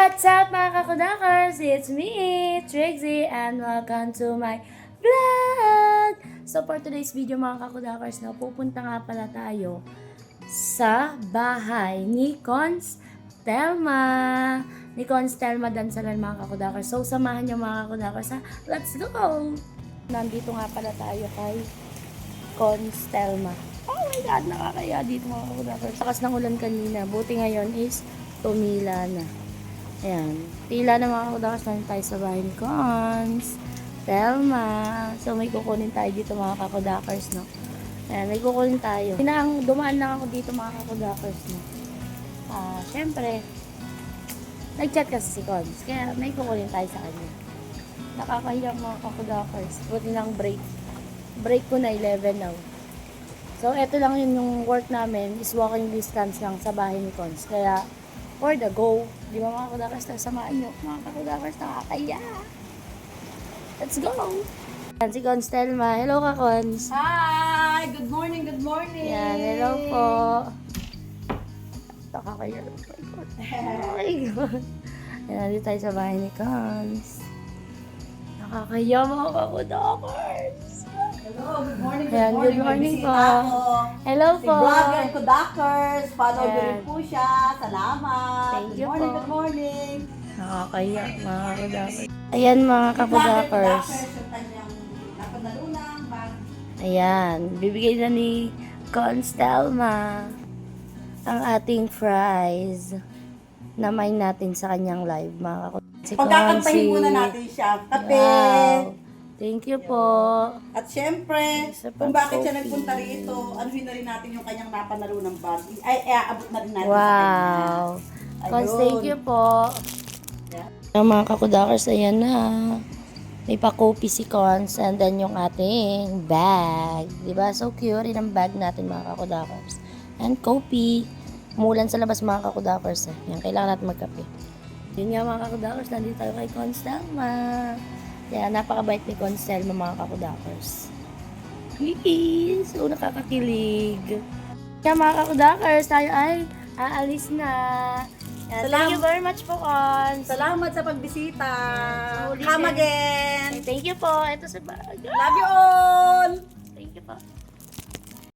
What's up mga kakudakers? It's me, Trixie, and welcome to my vlog! So for today's video mga kakudakers, pupunta nga pala tayo sa bahay ni Cons Telma. Ni Cons Telma Dansalan mga kakudakers. So samahan niyo mga kakudakers ha. Let's go! Nandito nga pala tayo kay Cons Telma. Oh my God, nakakaya dito mga kakudakers. Lakas ng ulan kanina. Buti ngayon is tumila na. Ayan. Pila na mga kakudakers na tayo sa bahay ni Cons Telma. So may kukunin tayo dito mga kakudakers, no? Ayan, may kukunin tayo. Dumaan lang ako dito mga kakudakers, no? Syempre, nag-chat kasi si Cons. Kaya may kukunin tayo sa kanya. Nakakahiya mga kakudakers. Buti ng break. Break ko na 11 now. So, eto lang yun yung work namin is walking distance lang sa bahay ni Cons. Kaya, for the go. Di ba mga kakudakers, samaan nyo. Mga kakudakers, nakakaya. Let's go! Yan, si Cons Telma. Hello ka, Cons. Hi! Good morning, good morning! Yan, hello po. Nakakaya. Oh my God. Yan, nandito tayo sa bahay ni Cons. Nakakaya mga kakudakers. Hello, good morning, Ayan, good May morning bisita po. ako. Hello Si po. Vlogger Kudakers. Follow nyo Ayan. rin po siya. Salamat. Thank you Good morning, po. good morning. Nakakaya mga kakudakers. Ayan mga Vlogger kakudakers. yung kanyang napanalunang bag. Ayan, bibigay na ni Cons Telma ang ating fries. Namay natin sa kanyang live mga kakudakers. Si Pagkakantahin Consi. muna natin siya. Kape. Wow. Thank you po. At syempre, Isa kung pang bakit siya coffee. nagpunta rito, anuhin na rin natin yung kanyang napanalunang bag. Ay, abot na rin natin sa Wow. kanya. Cons, Ayun. thank you po. Ang mga kakudakers, ayan na. May pa-copy si Cons and then yung ating bag. Diba? So cute rin ang bag natin mga kakudakers. And copy. Umulan sa labas mga kakudakers. Yan, kailangan natin magkape. Yun nga mga kakudakers, nandito tayo kay Cons Telma. Kaya napakabait ni Cons Telma mga kakudakers. Please! So nakakakilig. Kaya mga kakudakers, tayo ay aalis na. Yan, thank you very much po, Cons. Salamat sa pagbisita. So, Come again. Thank you po. Ito sa bag. Love you all. Thank you po.